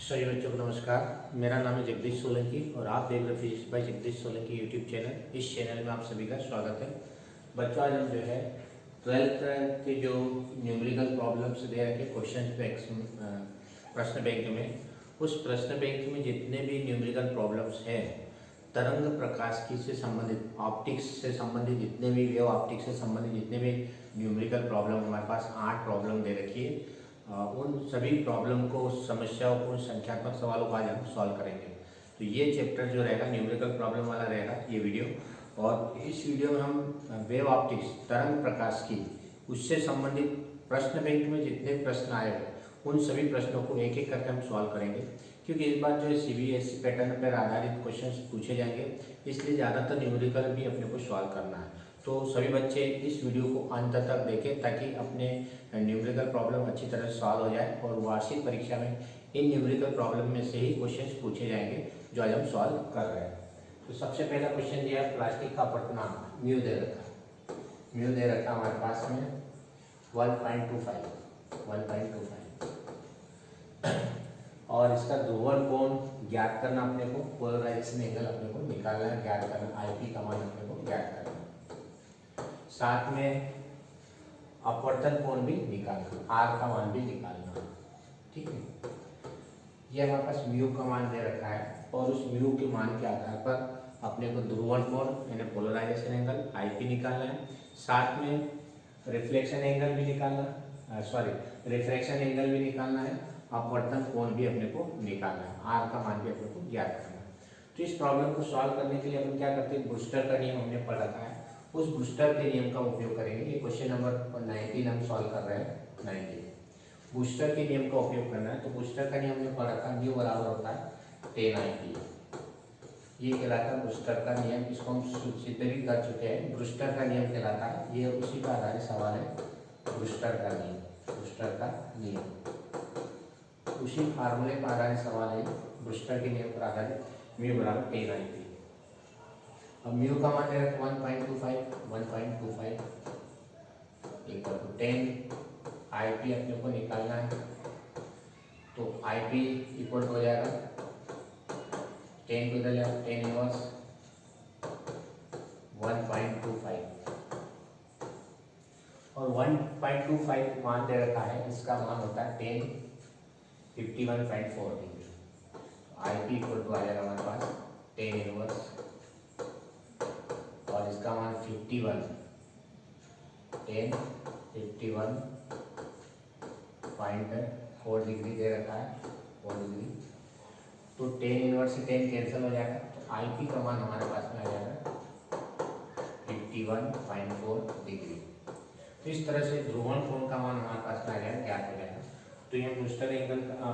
सभी बच्चों को नमस्कार। मेरा नाम है जगदीश सोलंकी और आप देख रहे physics bye Jagdish Solanki YouTube channel. इस चैनल में आप सभी का स्वागत है। बच्चों, आज हम जो है 12th के जो न्यूमेरिकल प्रॉब्लम्स दे रखे क्वेश्चन प्रश्न बैंक में, उस प्रश्न बैंक में जितने भी न्यूमेरिकल प्रॉब्लम्स हैं, तरंग प्रकाशिकी से संबंधित, ऑप्टिक्स से संबंधित जितने भी वेव ऑप्टिक्स से संबंधित जितने भी न्यूमेरिकल प्रॉब्लम, हमारे पास 8 प्रॉब्लम दे रखी है। उन सभी प्रॉब्लम को, संख्याओं को, संख्यात्मक सवालों को आज हम सॉल्व करेंगे। तो ये चैप्टर जो रहेगा न्यूमेरिकल प्रॉब्लम वाला रहेगा ये वीडियो। और इस वीडियो में हम वेव ऑप्टिक्स, तरंग प्रकाशिकी, उससे संबंधित प्रश्न बैंक में जितने प्रश्न आए हैं उन सभी प्रश्नों को एक एक करके हम सॉल्व करेंगे, क्योंकि इस बार जो है CBSE पैटर्न पर आधारित क्वेश्चंस पूछे जाएंगे, इसलिए ज़्यादातर न्यूमेरिकल भी अपने को सॉल्व करना है। तो सभी बच्चे इस वीडियो को अंत तक देखें ताकि अपने न्यूमेरिकल प्रॉब्लम अच्छी तरह से सॉल्व हो जाए और वार्षिक परीक्षा में इन न्यूमेरिकल प्रॉब्लम में से ही क्वेश्चंस पूछे जाएंगे जो आज हम सॉल्व कर रहे हैं। तो सबसे पहला क्वेश्चन दिया है, प्लास्टिक का अपवर्तनांक म्यू दे रखा, म्यू दे रखा हमारे पास में 1.25 और इसका ध्रुवण कोण ज्ञात करना अपने को, पोलराइजेशन एंगल अपने को निकालना है, ज्ञात करना, IP का मान अपने को ज्ञात करना, साथ में अपवर्तन कोण भी निकालना, R का मान भी निकालना। ठीक है, ये हमारे पास म्यू का मान दे रखा है और उस म्यू के मान के आधार पर अपने को ध्रुवण कोण यानी पोलराइजेशन एंगल IP निकालना है, साथ में रिफ्लेक्शन एंगल भी निकालना, रिफ्रैक्शन एंगल भी निकालना है, अपवर्तन कोण भी अपने को निकालना है, R का मान भी अपने को ज्ञात करना है। तो इस प्रॉब्लम को सॉल्व करने के लिए अपन क्या करते हैं, ब्रूस्टर का नियम हमने पढ़ रखा है, उस ब्रूस्टर के नियम का उपयोग करेंगे। ये क्वेश्चन नंबर 19 हम सॉल्व कर रहे हैं। 19 ब्रूस्टर के नियम का उपयोग करना है। तो ब्रूस्टर का नियम हमने पढ़ रखा है, म्यू बराबर होता है 10IP। ये कहलाता है ब्रूस्टर का नियम, इसको हम सूचित भी कर चुके हैं। ब्रूस्टर का नियम कहलाता है, ये उसी का आधारित सवाल है। ब्रूस्टर का नियम, ब्रूस्टर का नियम उसी फार्मूले पर आधारित सवाल है। ब्रूस्टर के नियम पर आधारित म्यू बराबर 10IP। अब म्यू का मान है 1.25 इक्वल टू 10IP अपने को निकालना है। तो IP इक्वल हो जाएगा 10 को इधर जाएगा 10 इनवर्स 1.25 और 1.25 मान दे रखा है, इसका मान होता है 51.4 डिग्री। IP इक्वल टू आ जाएगा हमारे पास 10 इनवर्स और इसका मान 51.4 डिग्री दे रखा है, 4 डिग्री। तो 10 इनवर्स से 10 कैंसिल हो जाएगा, तो IP का मान हमारे पास में आ जाएगा 51.4 डिग्री। तो इस तरह से ध्रुवण कोण का मान हमारे पास में आ जाएगा, ज्ञात हो जाएगा। तो यहाँ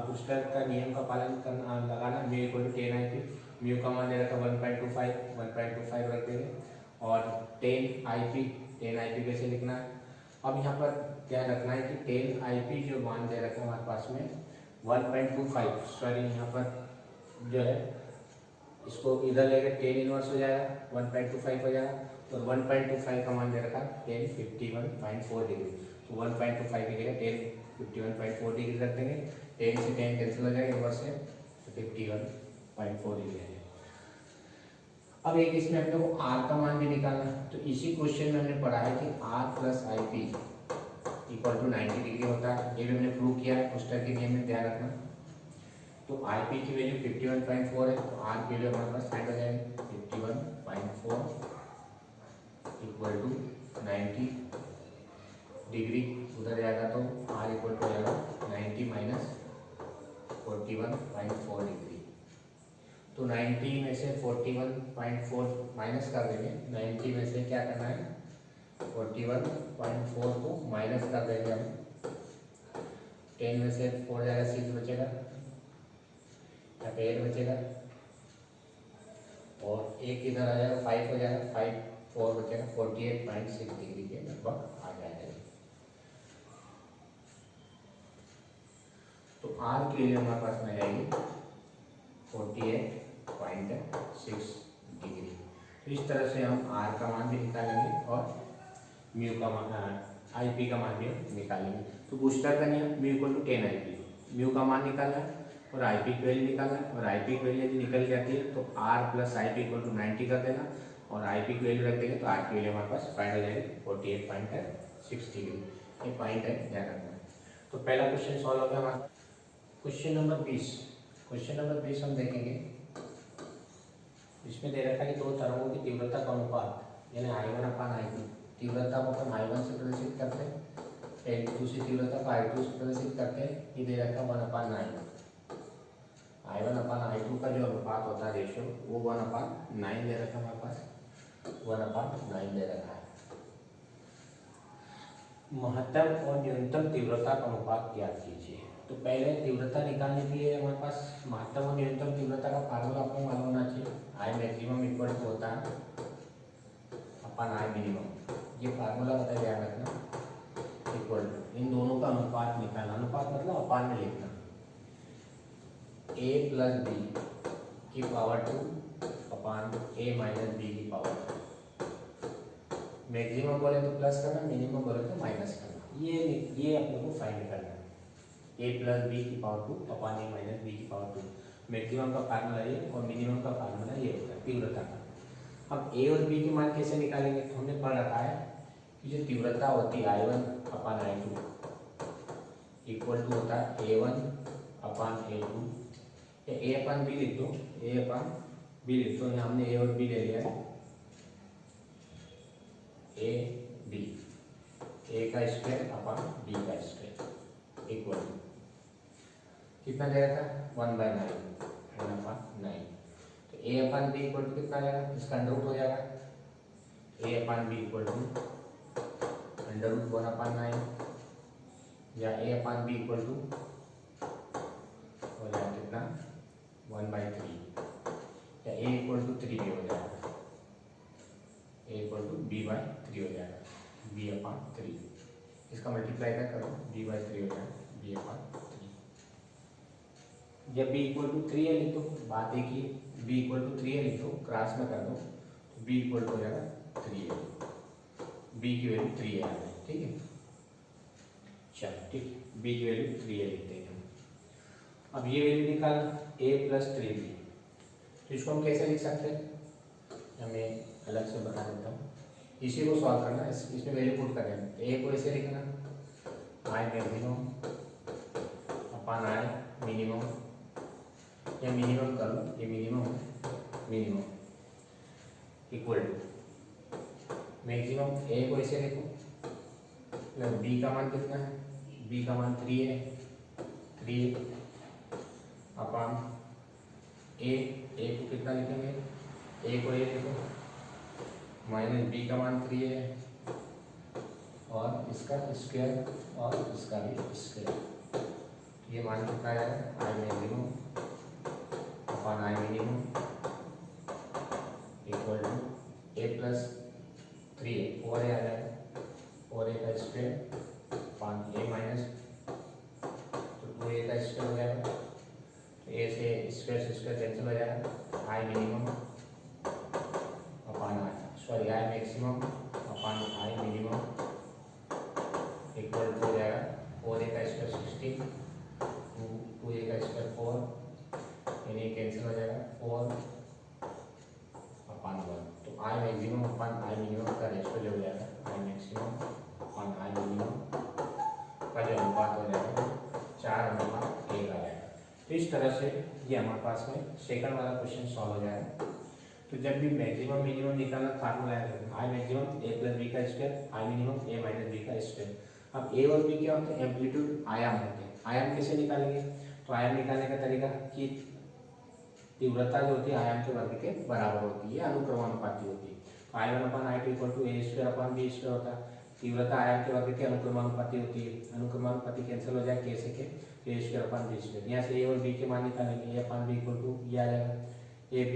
ब्रूस्टर का नियम का पालन करना, लगाना, mu equal to 10IP, mu का मान दे रखा 1.25 रख देंगे और 10IP कैसे लिखना है। अब यहाँ पर क्या रखना है कि 10IP जो मान दे रखा है हमारे पास में 1.25, यहाँ पर जो है इसको इधर लेकर 10 इनवर्स हो जाएगा, 1.25 हो जाएगा और 1.25 का मान दे रखा 10 51.4 डिग्री। तो 1.25 की जगह 10 51.4 डिग्री रख देंगे, 10 से 10 कैंसिल हो जाएगा, इनवर्स से 51.4 डिग्री है। अब एक इसमें अपने को R का मान भी निकालना है। तो इसी क्वेश्चन में हमने पढ़ा है कि R plus IP equal to 90 degree होता है, ये भी हमने प्रूव किया है, ब्रूस्टर के नियम में ध्यान रखना। तो IP की वैल्यू 51.4 है, तो R की वैल्यू हमारे पास फाइंड हो जाएगी 51.4 इक्वल टू 90 डिग्री, उधर जाएगा तो R इक्वल टू जाएगा 90 माइनस 41.4 डिग्री। तो 90 में से 41.4 माइनस कर देंगे, 90 में से क्या करना है 41.4 को माइनस कर देंगे हम, 10 में से 4 जाएगा 6 बचेगा, यहाँ पे 8 बचेगा और एक इधर आ जाएगा 5 हो जाएगा, 5 4 बचेगा, 48.6 डिग्री के लगभग आ जाएगा। तो R के लिए हमारे पास में जाएगी 48.6 डिग्री। तो इस तरह से हम R का मान भी निकालेंगे और म्यू का मान, IP का मान भी निकालेंगे। तो ब्रूस्टर का नियम mu equal to 10IP, mu का मान निकालना है और आई पी की वैल्यू निकालना है। और आई पी की वैल्यू यदि निकल जाती है तो R plus I P equal to 90 कर देना, और आई पी की वैल्यू रख देंगे तो आर की वैल्यू हमारे पास फाइंड हो जाएगी 48.6 डिग्री। ये पॉइंट है, ध्यान रखना है। तो पहला क्वेश्चन सॉल्व हो गया हमारा। क्वेश्चन नंबर 20, क्वेश्चन नंबर 20 हम देखेंगे। इसमें दे रखा है कि दो तरंगों की तीव्रता का अनुपात यानी I1 अपान I2, तीव्रता को अपन I1 से प्रदर्शित करते हैं, एक दूसरी तीव्रता को I2 से प्रदर्शित करते हैं। ये दे रखा है 1/9, I1 अपान I2 का जो अनुपात होता है रेशियो वो 1/9 दे रखा है हमारे पास, 1/9 दे रखा है। महत्तम और न्यूनतम तीव्रता का अनुपात ज्ञात कीजिए। तो पहले तीव्रता निकालने के लिए हमारे पास महत्तम और न्यूनतम तीव्रता का फार्मूला आपको मालूम होना चाहिए। आई मैक्सिमम इक्वल टू होता है अपन आई मिनिमम, ये फार्मूला होता है, ध्यान रखना। इक्वल टू इन दोनों का अनुपात निकालना, अनुपात मतलब अपान में लिखना, a प्लस बी की power 2 upon a minus B की पावर 2। मैक्सिमम बोले तो प्लस करना, मिनिमम बोले तो माइनस करना। ये अपने को फाइंड करना है। a प्लस बी की power 2 upon a minus B की पावर 2, मैक्सिमम का फार्मूला ये और मिनिमम का फार्मूला ये होता है तीव्रता का। अब a और b के मान कैसे निकालेंगे? तो हमने पढ़ रखा है कि जो तीव्रता होती है I1 upon I2 equal to होता है A1 अपान A2, या a अपान बी लिख दो, a अपान बी लिख दो। यहाँ हमने a और b ले लिया है, a b, a का स्क्वायर अपान b का स्क्वायर इक्वल टू कितना दे रखा है 1/9, 1/9। तो a upon B equal to कितना जाएगा, इसका अंडर रूट हो जाएगा, a upon B equal to under root 1/9, या a upon B equal to हो जाएगा कितना 1/3, या a इक्वल टू 3 भी हो जाएगा, a इक्वल टू b/3 हो जाएगा, b/3। इसका मल्टीप्लाई क्या करो, b/3 हो जाएगा, b/3। जब b इक्वल टू 3 है लिख दो, बात एक ही, b इक्वल टू 3 है लिख दो, क्रॉस में कर दो, तो b इक्वल टू हो जाएगा 3 है, b की वैल्यू 3 है, ठीक है। चलो ठीक है, b की वैल्यू 3 है लिखते हैं। अब ये वैल्यू निकालना a प्लस 3b, तो इसको हम कैसे लिख सकते हैं, मैं अलग से बता देता हूँ। इसी को सॉल्व करना, इसमें वैल्यू पुट करें, a को ऐसे लिखना i maximum upon i minimum, या मिनिमम कर लो, ये minimum equal to maximum a को ऐसे लिखो, b का मान कितना है, b का मान 3 है, 3 अपान a को कितना लिखेंगे, a को ये लिखो माइनस b का मान 3 है, और इसका स्क्वायर और इसका भी स्क्वायर, ये मान कितना आएगा I maximum upon I minimum equal to a plus 3 4 आ जाएगा, 4a का स्क्वायर अपान a माइनस, तो 2a का स्क्वायर हो जाएगा, तो a से स्क्वायर कैंसिल हो जाएगा, I minimum upon I sorry I maximum upon I minimum equal to हो जाएगा 4a का स्क्वायर 16, 2a का स्क्वायर 4, यानी कैंसिल हो जाएगा 4 अपान 1, तो आई मैक्सिमम अपान आई मिनिमम का रेशियो हो जाएगा, आई मैक्सिमम अपान आई मिनिमम का जो अनुपात हो जाएगा 4/1 आ जाएगा। तो इस तरह से ये हमारे पास में सेकंड वाला क्वेश्चन सॉल्व हो जाएगा। तो जब भी मैक्सिमम मिनिमम निकालना फार्मूला है I maximum a plus B का square, I minimum a minus B का स्क्वायर। अब a और b क्या होते हैं, एम्पलीट्यूड आयाम होते हैं। आयाम कैसे निकालेंगे, तो आयाम निकालने का तरीका कि तीव्रता जो होती है आयाम के वर्ग के बराबर होती है, अनुक्रमानुपाती होती है। तो I1/I2 इक्वल टू a² होता है, तीव्रता आयाम के वर्ग के अनुक्रमानुपाती होती है, अनुक्रमानुपाती कैंसिल हो जाए कैसे के a²/b²। यहाँ से a और b के मान निकालेंगे, a/b इक्वल टू ये आ जाएगा, ab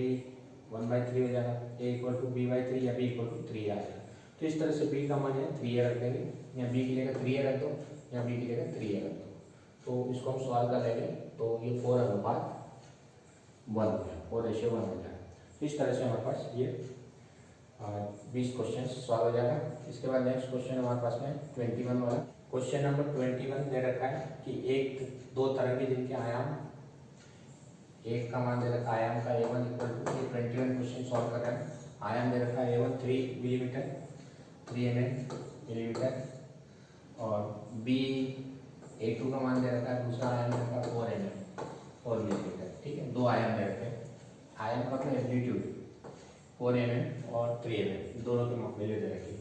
1/3 हो जाएगा, a इक्वल टू b/3 या b इक्वल टू 3 आ जाएगा। तो इस तरह से b का मान है 3 रख देंगे, या b की जगह 3 रख दो, या b की जगह 3 रख दो। तो इसको हम सॉल्व कर लेंगे, तो ये 4/1 हो जाए, 4:1 हो जाए। तो इस तरह से हमारे पास ये 20 क्वेश्चन सॉल्व हो जाएगा। इसके बाद नेक्स्ट क्वेश्चन हमारे पास में 21 वाला क्वेश्चन नंबर 21 दे रखा है कि एक दो तरंगे जिनके आयाम एक का मान दे रखा है आयाम का A1 इक्वल टू, ये 21 क्वेश्चन सॉल्व कर रहे हैं। आयाम दे रखा है A1 3 मिलीमीटर, 3 mm मिलीमीटर, और B A2 का मान दे रखा है, दूसरा आयाम दे रखा है 4 mm 4 मिलीमीटर। ठीक है, दो आयाम दे रखे हैं। आयाम का अपना एम्पलीट्यूड 4 mm और 3 mm दोनों की वैल्यू दे रखी है,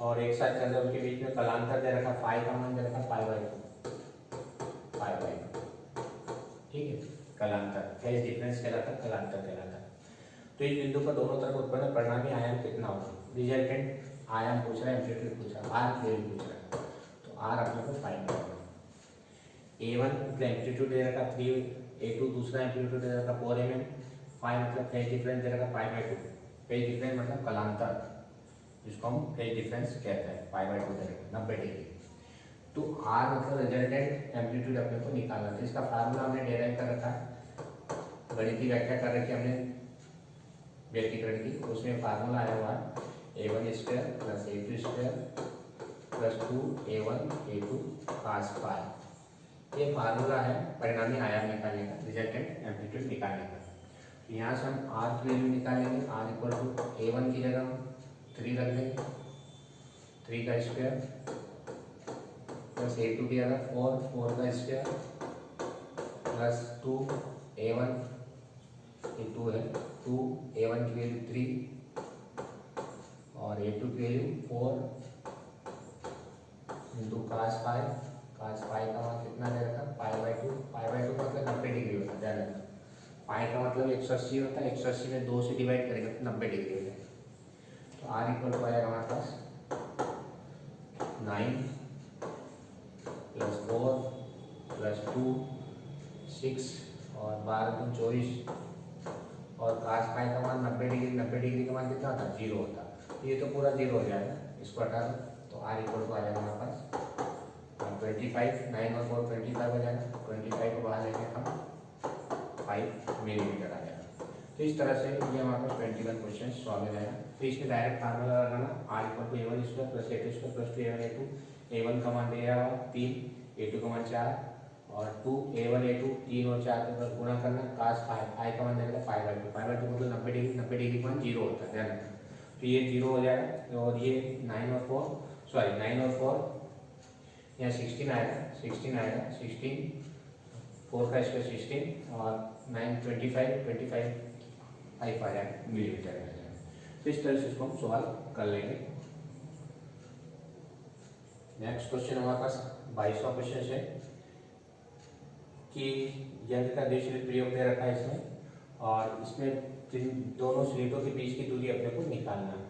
और एक साथ चल रहा है। उसके बीच में कलांतर दे रखा, फाई का मान दे रखा पाई/2। ठीक है, कलांतर फेज डिफरेंस कहलाता है, कलांतर कहलाता है। तो इस बिंदु पर दोनों तरफ उत्पन्न परिणामी आयाम कितना होगा? रिजल्टेंट आयाम पूछ रहा है, एम्पलीट्यूड पूछ रहा है, आर वेव पूछ रहा है, तो आर अपने को फाइंड करना है। A1 मतलब एम्पलीट्यूड दे रखा 3, A2 दूसरा एम्पलीट्यूड दे रखा 4 mm, फाई मतलब फेज डिफरेंस दे रखा पाई/2। फेज डिफरेंस मतलब कलांतर, जिसको हम फेज डिफरेंस कहते हैं, पाई/2 दे रखा 90 डिग्री। तो आर मतलब रिजल्टेंट एम्पलीट्यूड अपने को निकालना है। तो इसका फार्मूला हमने डिराइव कर रखा है, गणितीय व्याख्या कर रखी है हमने व्यक्तिकरण की। उसमें फार्मूला आया हुआ है A1² + A2² + 2A1 A2 cos π। ये फार्मूला है परिणामी आयाम निकालने का, रिजल्टेंट एम्पलीट्यूड निकालने का। तो यहाँ से हम आर की वैल्यू निकालेंगे। आर इक्वल टू A1 की जगह हम 3 रख देंगे, 3 का स्क्वायर, प्लस A2 की जगह 4, 4 का स्क्वायर, प्लस 2A1, ये 2 है, 2A1 की वैल्यू 3 और A2 की वैल्यू 4 इंटू cos π। cos π का मान कितना दे रखा? पाई/2। पाई/2 मतलब 90 डिग्री होता है, ध्यान रखना। पाई का मतलब 180 होता है, 180 में 2 से डिवाइड करेंगे तो 90 डिग्री हो जाएगा। तो आर इक्वल टू आएगा हमारे पास 9 + 4 + 2 6 और 12 × 24, और cos π का मान 90 डिग्री, 90 डिग्री का मान कितना होता है? 0 होता है। तो ये तो पूरा 0 हो जाएगा, इसको हटा दो। तो आर इक्वल टू आ जाएगा हमारे पास 25, 9 और 4 25 हो जाएगा। 25 को बाहर लेके हम 5 मिलीमीटर आ जाएगा। तो इस तरह से ये हमारे पास 21 क्वेश्चन सॉल्व हो जाएगा। तो इसमें डायरेक्ट फार्मूला लगाना, R equal to A1² + A2² + 2A1 A2। A1 का मान दिया हुआ 3, A2 का मान 4 और 2A1 A2 3 और 4 के पास गुणा करना। cos π का मान देगा पाई/2। पाई/2 मतलब 90 डिग्री, 90 डिग्री का मान 0 होता है, ध्यान रखना। तो ये 0 हो जाएगा, और ये 9 और 4 यहाँ 16 आएगा, 16 आएगा, 16 4 का स्क्वायर 16 और 9 25 5 आ जाएगा, मिलीमीटर आ जाएगा। तो इस तरह से इसको हम सवाल कर लेंगे। नेक्स्ट क्वेश्चन हमारे पास 22वां क्वेश्चन है कि यंत्र का द्विस्लिट प्रयोग दे रखा है इसमें, और इसमें दोनों स्लिटों के बीच की दूरी अपने को निकालना है।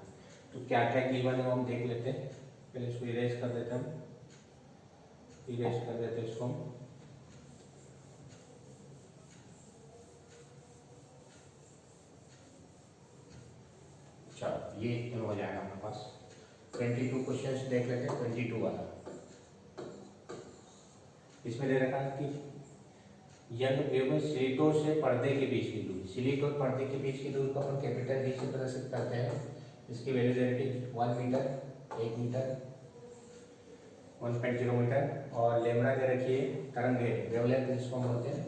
तो क्या क्या गिवन है वो हम देख लेते हैं। पहले इसको इरेज कर देते हैं, इसको हम। चलो ये हो जाएगा हमारे पास। 22 क्वेश्चन देख लेते हैं। 22 वाला इसमें दे रखा है कि यंत्र प्रयोग में स्लिटों से पर्दे के बीच की दूरी, स्लिट और पर्दे के बीच की दूरी को हम कैपिटल डी से प्रदर्शित करते हैं। इसकी वैल्यू दे रखी है 1 मीटर, 1 मीटर, 1.0 मीटर, और लेमड़ा दे रखी है तरंग वेवलेंथ, जिसको हम बोलते हैं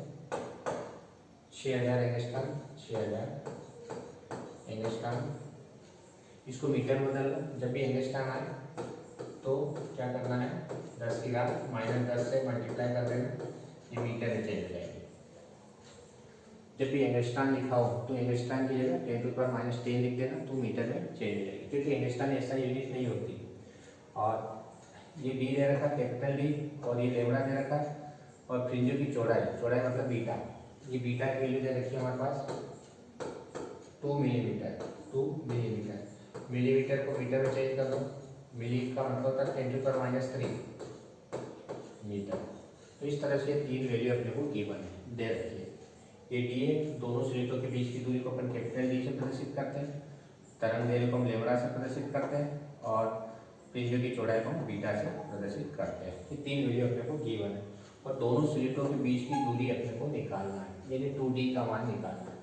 6000 एंगस्ट्रॉम, 6000 एंगस्ट्रॉम। इसको मीटर में बदल लो। जब भी एंगस्ट्रॉम आए तो क्या करना है, 10 की घात -10 से मल्टीप्लाई कर देना, ये मीटर में चेंज हो जाएगी। जब भी एंगस्ट्रॉम लिखा हो तो एंगस्ट्रॉम की जगह 10⁻10 लिख देना, तो मीटर में चेंज हो जाएगी, क्योंकि एंगस्ट्रॉम ऐसा यूनिट नहीं होती। और ये डी दे रखा कैपिटल डी, और ये लेमड़ा दे रखा, और फ्रिंजों की चौड़ाई, चौड़ाई मतलब बीटा, ये बीटा की वैल्यू दे रखी है हमारे पास 2 मिलीमीटर, 2 मिलीमीटर। मिलीमीटर को मीटर में चेंज कर दो, मिली का मतलब होता है 10⁻³ मीटर। तो इस तरह से 3 वैल्यू अपने को गिवन है, दे रखी है। ये डी है, दोनों स्लिटों के बीच की दूरी को अपन कैपिटल डी से प्रदर्शित करते हैं, तरंग दैर्ध्य को हम लेमड़ा से प्रदर्शित करते हैं, और फ्रिंजों की चौड़ाई को हम बीटा से प्रदर्शित करते हैं। ये 3 वैल्यू अपने को गिवन है, और दोनों स्लिटों के बीच की दूरी अपने को निकालना है, यानी 2D का मान निकालना है।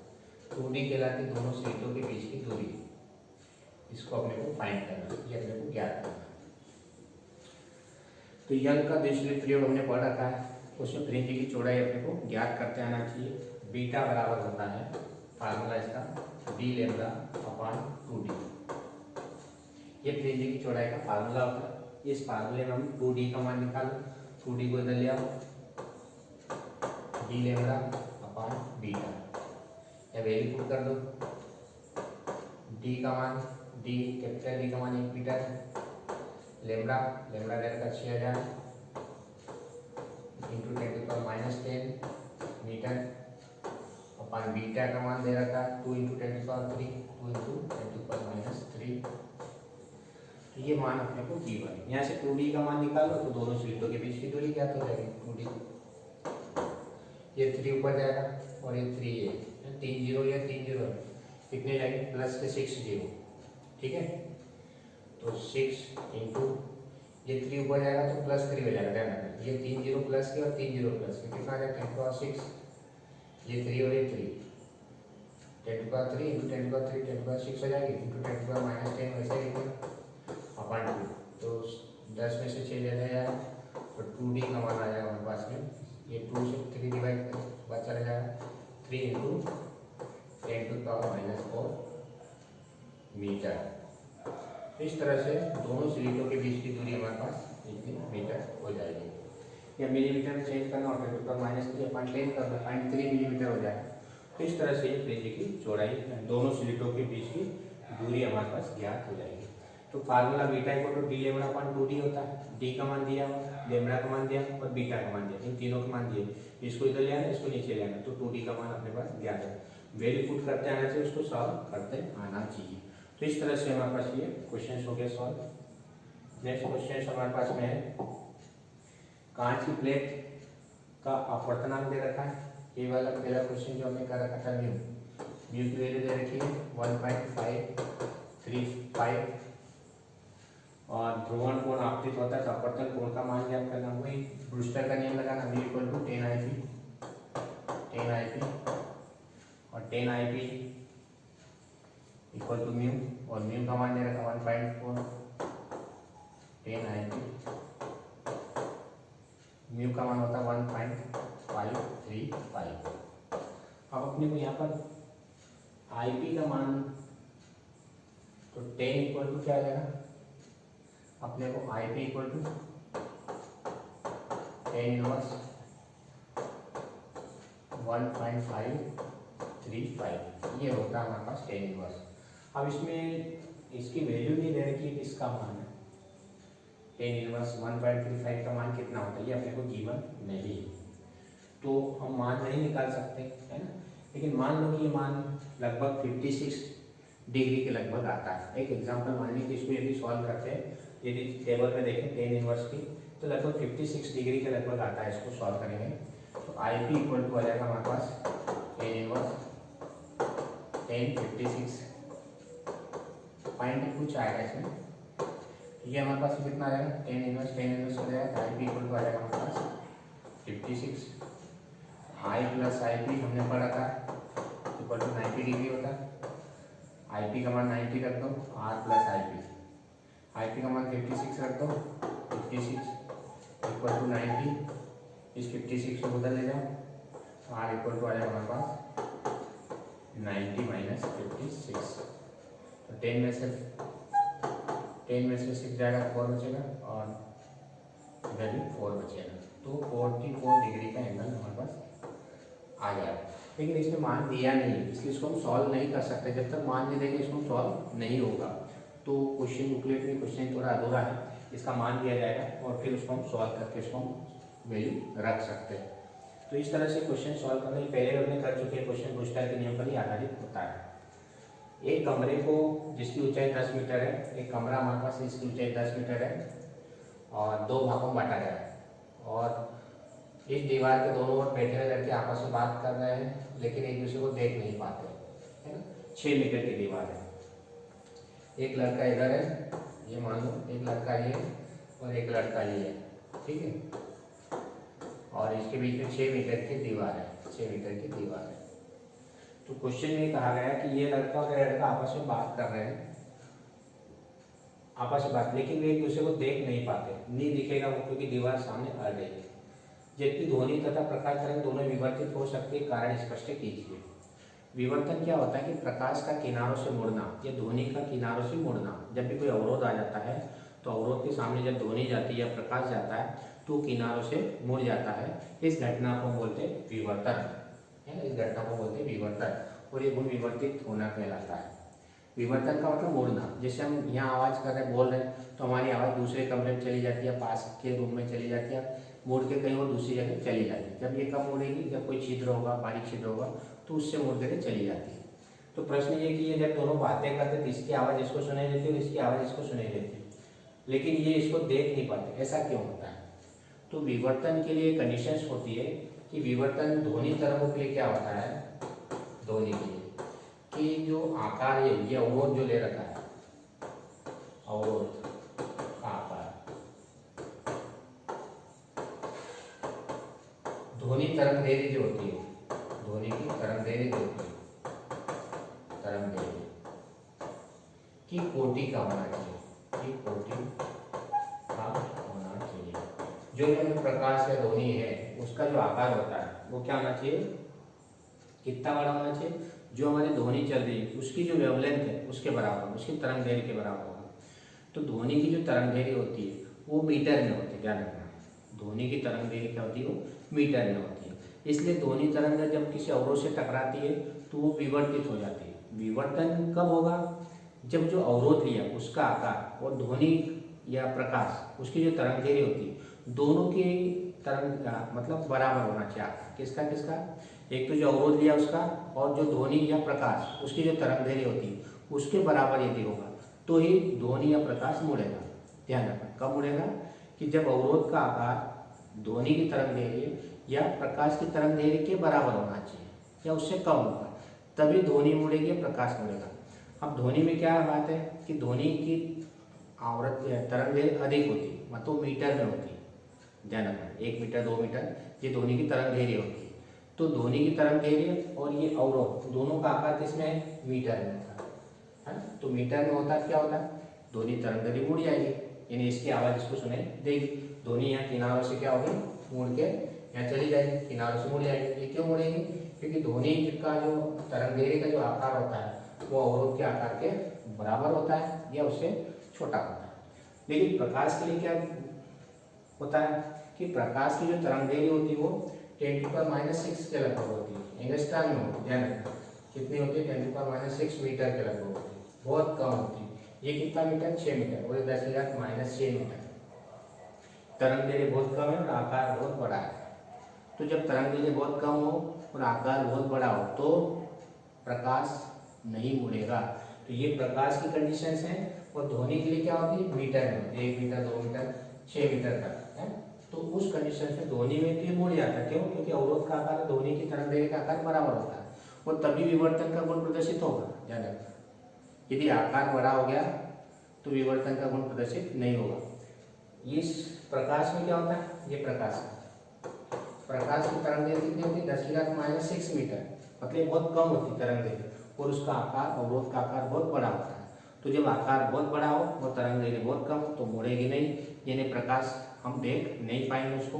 2D कहलाती दोनों स्लिटों के बीच की दूरी, इसको अपने को फाइंड करना है, ये अपने को ज्ञात करना है। तो यंत्र का द्विस्लिट प्रयोग हमने पढ़ रखा है, उसमें फ्रिंज की चौड़ाई अपने को ज्ञात करते आना चाहिए। बीटा बराबर होता है फार्मूला इसका डी लेमडा अपॉन 2d। ये त्रिज्या की चौड़ाई का फार्मूला होता है। इस फार्मूले में हम 2d का मान निकालो, 2d को इधर ले आओ, डी लेमडा अपॉन बीटा, या वैल्यू पुट कर दो। डी का मान, डी कैपिटल डी का मान 1 मीटर है, लेमडा लेमडा का 6000 इंटू 10⁻10 मीटर अपॉन बीटा का मान दे रखा है 2 इंटू 10⁻3 2 इंटू 10⁻3। तो ये मान अपने को गिवन है। यहाँ से 2d का मान निकालो तो दोनों स्लिटों के बीच की दूरी ज्ञात हो जाएगी 2d। ये 3 ऊपर जाएगा और ये 3 है, 3 0 या 3 0 है, कितने जाएंगे प्लस के 6 0, ठीक है। तो 6 इंटू ये 3 ऊपर जाएगा तो प्लस 3 हो जाएगा, ध्यान रखना ये 3 0 प्लस के और 3 0 प्लस के कितना आ जाएगा 10⁻6, ये 3 और ये 3 10⁻3 इंटू 10⁻3 10⁻6 हो जाएगी इंटू 10⁻10 वैसे ही अपॉन 2। तो 10 में से 6 ले जाएगा तो 2d का मान आ जाएगा हमारे पास में, ये 2 से 3 डिवाइड कर बाद चला जाएगा 3 इंटू 10⁻⁴ मीटर। इस तरह से दोनों स्लिटों के बीच की दूरी हमारे पास इतनी मीटर हो जाएगी। या मिलीमीटर में चेंज करना और 10⁻³ अपॉन 10 कर दो 0.3 मिलीमीटर हो जाएगा। तो इस तरह से ये त्रिज्या की चौड़ाई दोनों स्लिटों के बीच की दूरी हमारे पास ज्ञात हो जाएगी। तो formula beta equal to D lambda upon 2d होता है। डी का मान दिया, लेमडा का मान दिया और बीटा का मान दिया, इन तीनों के मान दिए। इसको इधर ले आना, इसको नीचे ले आना, तो 2d का मान अपने पास ज्ञात है। वैल्यू पुट करते आना चाहिए, उसको सॉल्व करते आना चाहिए। तो इस तरह से हमारे पास ये क्वेश्चन हो गया सॉल्व। नेक्स्ट क्वेश्चन हमारे पास में है, कांच की प्लेट का अपवर्तनांक दे रखा है। ये वाला पहला क्वेश्चन जो हमने कर रखा था म्यू की वैल्यू दे रखी है 1.535 और ध्रुवण कोण आपतित होता है तो अपवर्तन कोण का मान ज्ञात करना। वही ब्रूस्टर का नियम लगाना, म्यू इक्वल टू 10 IP और 10 IP इक्वल टू म्यू, और म्यू का मान दे रखा 1.4 10 IP, म्यू का मान होता है 1.535। अब अपने को यहाँ पर IP का मान तो 10 इक्वल टू क्या आ जाएगा अपने को IP इक्वल टू 10 इनवर्स 1.535, ये होता है हमारे पास 10 इनवर्स। अब इसमें इसकी वैल्यू नहीं दे रखी है, किसका मान है 10 इनवर्स 1.35 का मान कितना होता है, ये अपने को गिवन नहीं है, तो हम मान नहीं निकाल सकते है ना। लेकिन मान लो कि ये मान लगभग 56 डिग्री के लगभग आता है। एक एग्जांपल मान लीजिए, इसको यदि सॉल्व करते हैं, यदि टेबल में देखें 10 इनवर्स की तो लगभग 56 डिग्री के लगभग आता है। इसको सॉल्व करेंगे तो IP इक्वल टू आ जाएगा हमारे पास 10 इनवर्स 10 56 पॉइंट कुछ आएगा इसमें, ये हमारे पास कितना आ जाएगा 10 इनवर्स हो जाएगा। IP इक्वल टू आ जाएगा हमारे पास 56, I प्लस IP हमने पढ़ा था इक्वल टू 90 डिग्री होता है। IP का मान 90 रख दो, R प्लस IP का मान 56 रख दो, 56 इक्वल टू 90, इस 56 को उधर ले जाओ तो R इक्वल टू आ जाएगा हमारे पास 90 माइनस 56, तो 10 में से 6 जाएगा 4 बचेगा और इधर भी 4 बचेगा, तो 44 डिग्री का एंगल हमारे पास आ जाएगा। लेकिन इसमें मान दिया नहीं है, इसलिए इसको हम सॉल्व नहीं कर सकते। जब तक मान नहीं देंगे इसको सॉल्व नहीं होगा। तो क्वेश्चन बुकलेट में क्वेश्चन थोड़ा अधूरा है, इसका मान दिया जाएगा और फिर उसको हम सॉल्व करके इसको वैल्यू रख सकते हैं। तो इस तरह से क्वेश्चन सॉल्व करने पहले हमने कर चुके हैं। क्वेश्चन ब्रूस्टर के नियम पर ही आधारित होता है। एक कमरे को जिसकी ऊंचाई 10 मीटर है, एक कमरा हमारे पास इसकी ऊंचाई 10 मीटर है और 2 भागों में बांटा गया है, और इस दीवार के दोनों ओर बैठे हुए लड़के आपस में बात कर रहे हैं लेकिन एक दूसरे को देख नहीं पाते, है ना। 6 मीटर की दीवार है, एक लड़का इधर है, ये मान लो एक लड़का ये और एक लड़का ये है, ठीक है, और इसके बीच में 6 मीटर की दीवार है, 6 मीटर की दीवार है। तो क्वेश्चन में कहा गया कि ये लड़का और ये लड़का आपस में बात कर रहे हैं, आपस में बात, लेकिन वे एक दूसरे को देख नहीं पाते, नहीं दिखेगा वो क्योंकि दीवार सामने आ रही है। जबकि ध्वनि तथा प्रकाश तरंग दोनों विवर्तित हो सकते हैं, कारण स्पष्ट कीजिए। विवर्तन क्या होता है कि प्रकाश का किनारों से मुड़ना या ध्वनि का किनारों से मुड़ना। जब भी कोई अवरोध आ जाता है तो अवरोध के सामने जब ध्वनि जाती है या प्रकाश जाता है तो किनारों से मुड़ जाता है। इस घटना को बोलते हैं विवर्तन, है ना, इस घटना को बोलते हैं विवर्तन, और ये गुण विवर्तित होना कहलाता है। विवर्तन का मतलब मुड़ना। जैसे हम यहाँ आवाज़ कर रहे बोल रहे हैं तो हमारी आवाज़ दूसरे कमरे में चली जाती है, पास के रूम में चली जाती है, मुड़ के कहीं और दूसरी जगह चली जाती है। जब ये कम मुड़ेगी, जब कोई छिद्र होगा, बारीक छिद्र होगा, तो उससे मुड़ के चली जाती है। तो प्रश्न ये कि ये जब दोनों बातें करते तो इसकी आवाज़ इसको सुनाई देती है और इसकी आवाज़ इसको सुनाई देती है, लेकिन ये इसको देख नहीं पाते। ऐसा क्यों होता है? तो विवर्तन के लिए कंडीशंस होती है कि विवर्तन ध्वनि तरंगों के लिए क्या होता है, ध्वनि के लिए कि जो आकार है, ये अवरोध जो ले रखा है, अवरोध का आकार ध्वनि तरंग दैर्घ्य जो होती है, ध्वनि की तरंग दैर्घ्य जो होती है, तरंग दैर्घ्य की कोटि का होना चाहिए, की कोटि का होना चाहिए। जो प्रकाश या ध्वनि है उसका जो आकार होता है वो क्या होना चाहिए, कितना बड़ा होना चाहिए? जो हमारी ध्वनि चल रही है उसकी जो वेवलेंथ है उसके बराबर, उसकी तरंग दैर्घ्य के बराबर होगा। तो ध्वनि की जो तरंग दैर्घ्य होती है वो मीटर में होती है, ध्यान रखना। ध्वनि की तरंग दैर्घ्य क्या होती है, वो मीटर में होती है। इसलिए ध्वनि तरंग जब किसी अवरोध से टकराती है तो वो विवर्तित हो जाती है। विवर्तन कब होगा? जब जो अवरोध लिया उसका आकार और ध्वनि या प्रकाश उसकी जो तरंग दैर्घ्य होती है दोनों की तरंग का मतलब बराबर होना चाहिए आकार। किसका किसका? एक तो जो अवरोध लिया उसका और जो ध्वनि या प्रकाश उसकी जो तरंग दैर्घ्य होती है उसके बराबर यदि होगा तो ही ध्वनि या प्रकाश मुड़ेगा। ध्यान रखना, कब मुड़ेगा? कि जब अवरोध का आकार ध्वनि की तरंग दैर्घ्य या प्रकाश की तरंग दैर्घ्य के बराबर होना चाहिए या उससे कम होगा, तभी ध्वनि मुड़ेगी या प्रकाश मुड़ेगा। अब ध्वनि में क्या बात है कि ध्वनि की आवृत्ति तरंग दैर्घ्य अधिक होती है, मतलब मीटर में होती है। ध्यान रखना, 1 मीटर 2 मीटर ये ध्वनि की तरंग दैर्घ्य होती है। तो ध्वनि की तरंग दैर्घ्य और ये अवरोध दोनों का आकार किसमें है, मीटर में होता है ना। तो मीटर में होता है क्या होता है, ध्वनि तरंग दैर्घ्य मुड़ जाएगी, यानी इसकी आवाज़ इसको सुनाई देगी। ध्वनि यहाँ किनारों से क्या होगी, मुड़ के यहाँ चली जाएगी, किनारों से मुड़ जाएगी। ये क्यों मुड़ेगी? क्योंकि ध्वनि का जो तरंग दैर्घ्य का जो आकार होता है वो अवरोध के आकार के बराबर होता है या उससे छोटा होता है। लेकिन प्रकाश के लिए क्या होता है कि प्रकाश की जो तरंग दैर्घ्य होती है वो 10⁻⁶ के लगभग होती है, एंगस्ट्रॉम में होती है। ध्यान रखना, कितनी होती है? 10⁻⁶ मीटर के लगभग होती है, बहुत कम होती है। ये कितना मीटर? 6 मीटर, और 10⁻⁻⁶ मीटर। तरंग दैर्घ्य बहुत कम है और आकार बहुत बड़ा है। तो जब तरंग दैर्घ्य बहुत कम हो और आकार बहुत बड़ा हो तो प्रकाश नहीं मुड़ेगा। तो ये प्रकाश की कंडीशंस हैं। और ध्वनि के लिए क्या होती है? मीटर में, 1 मीटर 2 मीटर 6 मीटर तक है। तो उस कंडीशन से ध्वनि में तो मुड़ जाता है। क्यों? क्योंकि अवरोध का आकार ध्वनि की तरंग दैर्घ्य का आकार बराबर होता है और तभी विवर्तन का गुण प्रदर्शित होगा। ध्यान रखना, यदि आकार बड़ा हो गया तो विवर्तन का गुण प्रदर्शित नहीं होगा। इस प्रकाश में क्या होता है? ये प्रकाश की तरंग दैर्घ्य कितनी होती है? 10⁻⁶ मीटर, मतलब बहुत कम होती है तरंग दैर्घ्य और उसका आकार, अवरोध का आकार बहुत बड़ा होता है। तो जब आकार बहुत बड़ा हो और तरंग दैर्घ्य बहुत कम हो तो मुड़ेगी नहीं, यानी प्रकाश हम देख नहीं पाएंगे, उसको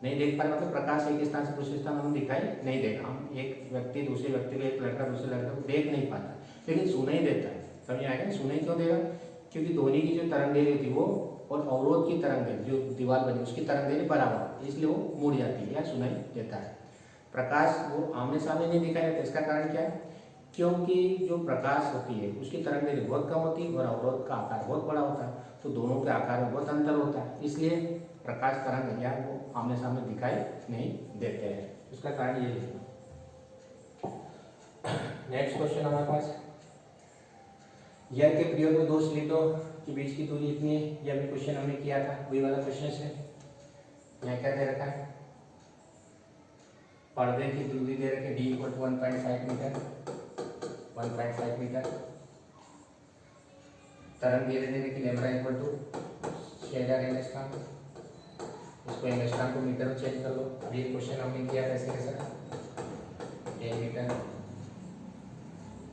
नहीं देख पाए, मतलब प्रकाश एक स्थान से दूसरे स्थान हम दिखाई नहीं देगा। हम एक व्यक्ति दूसरे व्यक्ति को, एक लड़का दूसरे लड़के को देख नहीं पाता, लेकिन सुनाई देता है। समझ आएगा? सुनाई क्यों देगा? क्योंकि ध्वनि की जो तरंग दैर्घ्य थी वो और अवरोध की तरंग दैर्घ्य जो दीवार बनी उसकी तरंग दैर्घ्य बराबर, इसलिए वो मुड़ जाती है या सुनाई देता है। प्रकाश वो आमने सामने नहीं दिखाई देता। इसका कारण क्या है? क्योंकि जो प्रकाश होती है उसकी तरंग दैर्घ्य बहुत कम होती है और अवरोध का आकार बहुत बड़ा होता है, तो दोनों के आकार में बहुत अंतर होता है, इसलिए प्रकाश तरंग या वो आमने सामने दिखाई नहीं देते हैं। उसका कारण ये है। नेक्स्ट क्वेश्चन हमारे पास, यर के पीरियड में दो स्लिटों के बीच की दूरी इतनी है। ये अभी क्वेश्चन हमने किया था, वही वाला क्वेश्चन है। यहाँ क्या दे रखा है? पर्दे की दूरी दे रखी है d = 1.5 मीटर, 1.5 मीटर। तरंग दैर्घ्य दे रखी λ = 6000 एंगस्ट्रॉम। इसको एंगस्ट्रॉम को मीटर में चेंज कर लो। अभी ये क्वेश्चन हमने किया था इसके साथ 1 मीटर।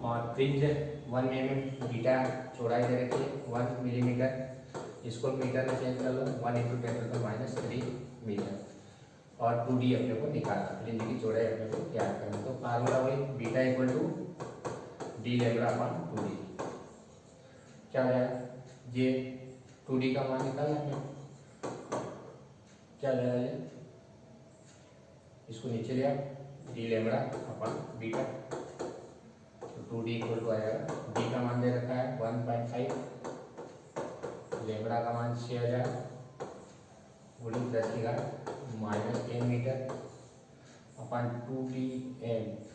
और फ्रिंज 1 mm बीटा चौड़ाई दे रखी है 1 मिलीमीटर। इसको मीटर में चेंज कर लो, 1 × 10⁻³ मीटर। और 2d अपने को निकालना, फ्रिंज की चौड़ाई अपने को ज्ञात करना। तो फार्मूला वही beta equal to D lambda upon 2d। क्या हो जाएगा, ये 2d का मान निकालना है, क्या जाएगा ये, इसको नीचे लिया, डी लैम्बडा अपॉन बीटा। तो 2d इक्वल टू आएगा, डी का मान दे रखा है 1.5, लैम्बडा का मान 6000 गुणित 10⁻⁻10 metre upon 2d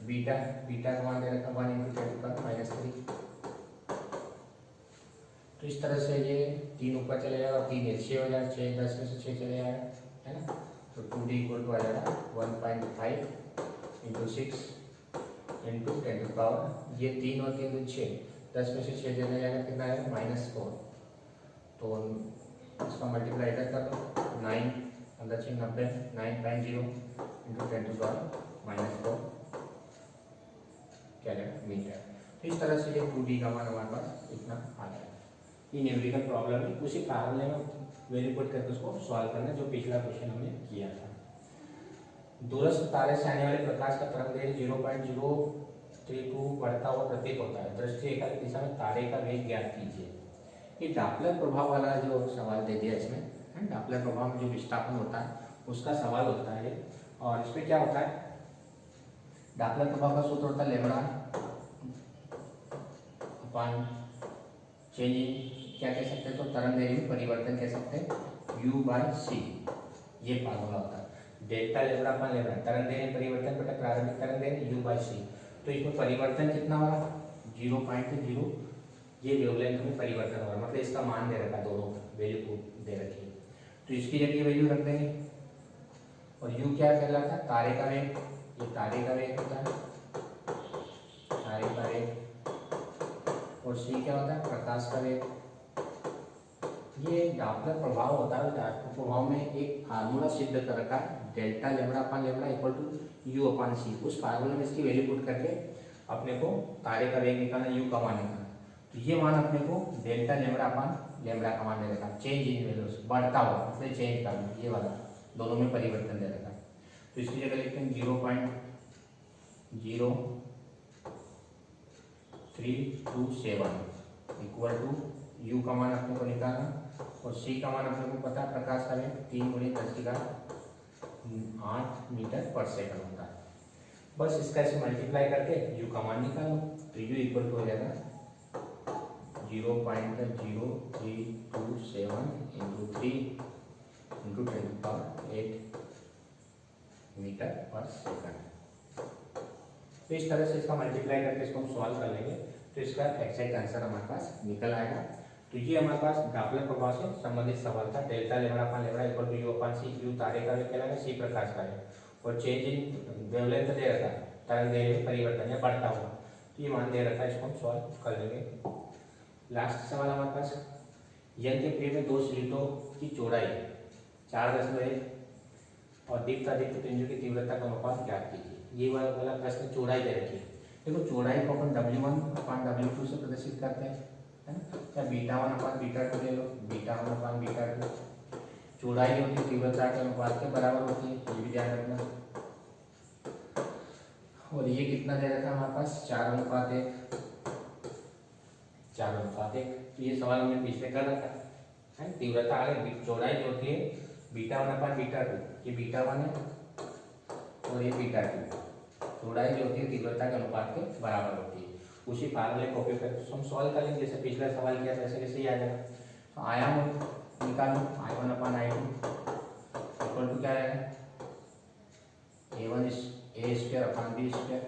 beta, beta का मान दे रखा 1 × 10⁻³ तो इस तरह से ये 3 ऊपर चले जाएगा, 3 ये 6 हो जाएगा, 6 10 में से 6 चले जाएगा, है ना। तो 2d इक्वल टू आ जाएगा 1.5 × 6 × 10⁻, ये 3 और 3 तो 6, 10 में से 6 चले जाएगा, कितना आएगा -4। तो इसका मल्टीप्लाई इधर कर दो, 9 अंदर 6 90, 9.0 × 10⁻⁻4 क्या जाएगा मीटर। तो इस तरह से ये 2d का मान हमारे पास इतना आ जाएगा। ये न्यूमेरिकल प्रॉब्लम है, उसी फार्मूले में वैल्यू पुट करके उसको सॉल्व करना, जो पिछला क्वेश्चन हमने किया था। दूरस्थ तारे से आने वाले प्रकाश का तरंग दैर्घ्य 0.032 बढ़ता हुआ प्रतीत होता है। दृष्टि रेखा की दिशा में तारे का वेग ज्ञात कीजिए। ये डॉपलर प्रभाव वाला जो सवाल दे दिया इसमें, डॉपलर प्रभाव में जो विस्थापन होता है उसका सवाल होता है। और इसमें क्या होता है, डॉपलर प्रभाव का सूत्र होता है लैम्बडा अपॉन चेंज, क्या कह सकते हैं, तो तरंग दैर्घ्य में परिवर्तन कह सकते हैं, u/c, ये फार्मूला होता है। डेल्टा लैम्बडा अपॉन लैम्बडा, तरंग दैर्घ्य परिवर्तन बटा प्रारंभिक तरंग दैर्घ्य u/c। तो इसमें परिवर्तन कितना होगा 0.0, ये वेवलेंथ में परिवर्तन होगा, मतलब इसका मान दे रखा, दोनों वैल्यू दे रखी है। तो इसकी जगह वैल्यू रख देंगे। और u क्या कहलाता है, तारे का वेग, ये तारे का वेग होता है, तारे का वेग। और c क्या होता है, प्रकाश का वेग। ये डॉपलर प्रभाव होता है, डॉपलर प्रभाव में एक फार्मूला सिद्ध कर रखा है, delta lambda upon lambda equal to u upon c। उस फार्मूले में इसकी वैल्यू पुट करके अपने को तारे का वेग निकालना, u का मान निकालना। तो ये मान अपने को डेल्टा लैम्बडा अपॉन लैम्बडा का मान दे रखा, चेंज इन वैल्यूज, बढ़ता हुआ मतलब चेंज करना, ये वाला दोनों में परिवर्तन दे रखा। तो इसकी जगह लिखते हैं 0.0327 इक्वल टू u का मान अपने को निकालना, और c का मान अपने को पता है, प्रकाश का वेग 3 × 10⁸ मीटर पर सेकंड होता है। बस इसका ऐसे मल्टीप्लाई करके u का मान निकालो। तो u इक्वल टू हो जाएगा 0.0327 × 3 × 10⁸ मीटर पर सेकंड। तो इस तरह से इसका मल्टीप्लाई करके इसको हम सॉल्व कर लेंगे, तो इसका एक्जैक्ट आंसर हमारे पास निकल आएगा। तो ये हमारे पास डॉपलर प्रभाव से संबंधित सवाल था। Delta lambda upon lambda equal to u upon c, u तारे का वेग कहलाएगा, c प्रकाश का वेग, और चेंज इन वेवलेंथ दे रखा है, तरंग दैर्घ्य में परिवर्तन या बढ़ता हुआ, तो ये मान दे रखा है, इसको हम सॉल्व कर लेंगे। लास्ट सवाल हमारे पास, यंत्र के में 2 स्लिटों की चौड़ाई 4.1 और दीप्तादीप्त पिंजों की तीव्रता का अनुपात ज्ञात कीजिए। ये वाला प्रश्न चौड़ाई दे रखी है। देखो चौड़ाई को अपन W1 अपॉन W2 से प्रदर्शित करते हैं, है ना, या β1 अपॉन β2 ले लो, β1 अपॉन β2। चौड़ाई होती है तीव्रता के अनुपात के बराबर होती है, ये भी ध्यान रखना। और ये कितना दे रखा है हमारे पास 4:1, 4:1। तो ये सवाल हमने पिछले कर रखा है, तीव्रता आगे चौड़ाई जो होती है β1 अपॉन β2, ये β1 है और ये β2। चौड़ाई जो होती है तीव्रता के अनुपात के बराबर होती है। उसी फार्मूले का उपयोग करके हम सॉल्व करेंगे, जैसे पिछला सवाल किया वैसे वैसे ही आ जाएगा। तो आयाम निकालो, I1 upon I2 equal to क्या आएगा, A² अपॉन B²।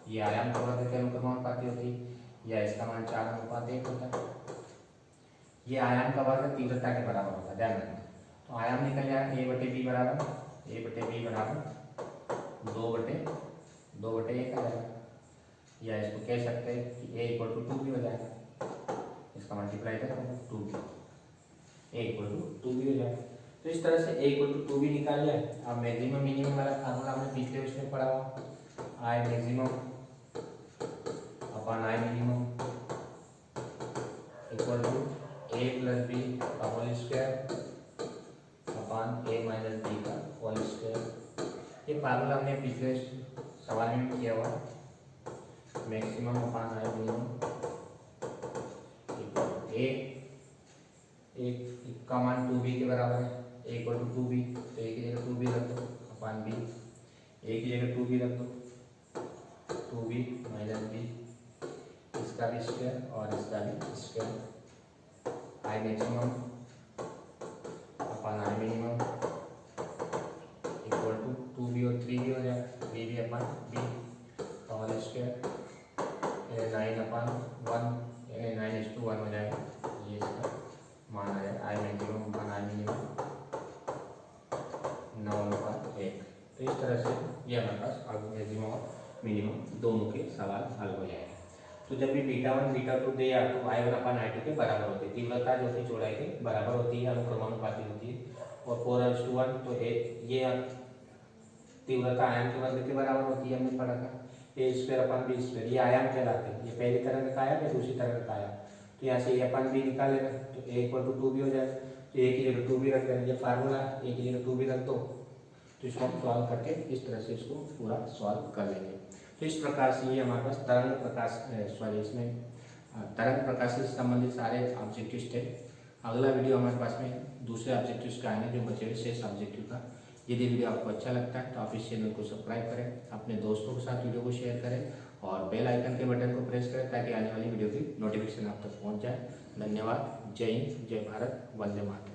ये आयाम का वर्ग के अनुक्रमानुपाती होती है, या इसका मान 4:1 होता है। ये आयाम का वर्ग तीव्रता के बराबर होता है, ध्यान रखना। तो आयाम निकल जाएगा A/B बराबर 2/1 आ जाएगा, या इसको कह सकते हैं कि A इक्वल टू 2 भी हो जाएगा, इसका मल्टीप्लाई करेंगे 2B, A इक्वल टू 2 भी हो जाएगा। तो इस तरह से A इक्वल टू 2 भी निकाल लिया। अब मैक्सिमम मिनिमम वाला फार्मूला हमने पिछले उसमें पढ़ा हुआ, I maximum upon I minimum equal to A + B का whole square upon A - B का होल स्क्वायर। ये फार्मूला हमने पिछले सवाल में किया हुआ, मैक्सिमम अपान आई मिनिमम एक का मान 2b के बराबर है, a इक्वल टू 2b, तो a की जगह 2b रख दो अपान b, a की जगह 2b रख दो 2b माइनस b, इसका भी स्क्वायर और इसका भी square, I maximum upon I minimum equal to 2b और 3b हो जाएगा, b अपान b का होल स्क्वायर, 9 अपान 1 यानी 9:1 हो जाएगा, ये इसका मान आ जाएगा, आई मैक्सिमम अपान आई मिनिमम 9:1। तो इस तरह से ये हमारे पास मैक्सिमम और मिनिमम दोनों के सवाल हल हो जाएंगे। तो जब भी β1 β2 दे आपको I1 अपान I2 के बराबर होते हैं, तीव्रता जो होती है चौड़ाई के बराबर होती है, अनुक्रमानुपाती होती है, और 4:1 तो ये तीव्रता आयाम के वर्ग के बराबर होती है, हमने पढ़ा था, a square upon b square, ये आयाम कहलाते हैं, ये पहली तरह का आयाम या दूसरी तरह का आयाम, तो यहाँ से a अपान b निकाल लेना, तो a इक्वल टू 2b हो जाएगा, तो a की जगह 2b रख देना, ये फार्मूला a की जगह 2b रख दो, तो इसको हम सॉल्व करके इस तरह से इसको पूरा सॉल्व कर लेंगे। तो इस प्रकार से ये हमारे पास तरंग प्रकाश इसमें तरंग प्रकाश से संबंधित सारे ऑब्जेक्टिव्स थे। अगला वीडियो हमारे पास में दूसरे ऑब्जेक्टिव्स का आएंगे जो बचे हुए शेष ऑब्जेक्टिव का। यदि वीडियो आपको अच्छा लगता है तो आप इस चैनल को सब्सक्राइब करें, अपने दोस्तों के साथ वीडियो को शेयर करें और बेल आइकन के बटन को प्रेस करें ताकि आने वाली वीडियो की नोटिफिकेशन आप तक पहुँच जाए। धन्यवाद। जय हिंद, जय भारत, वंदे मातरम।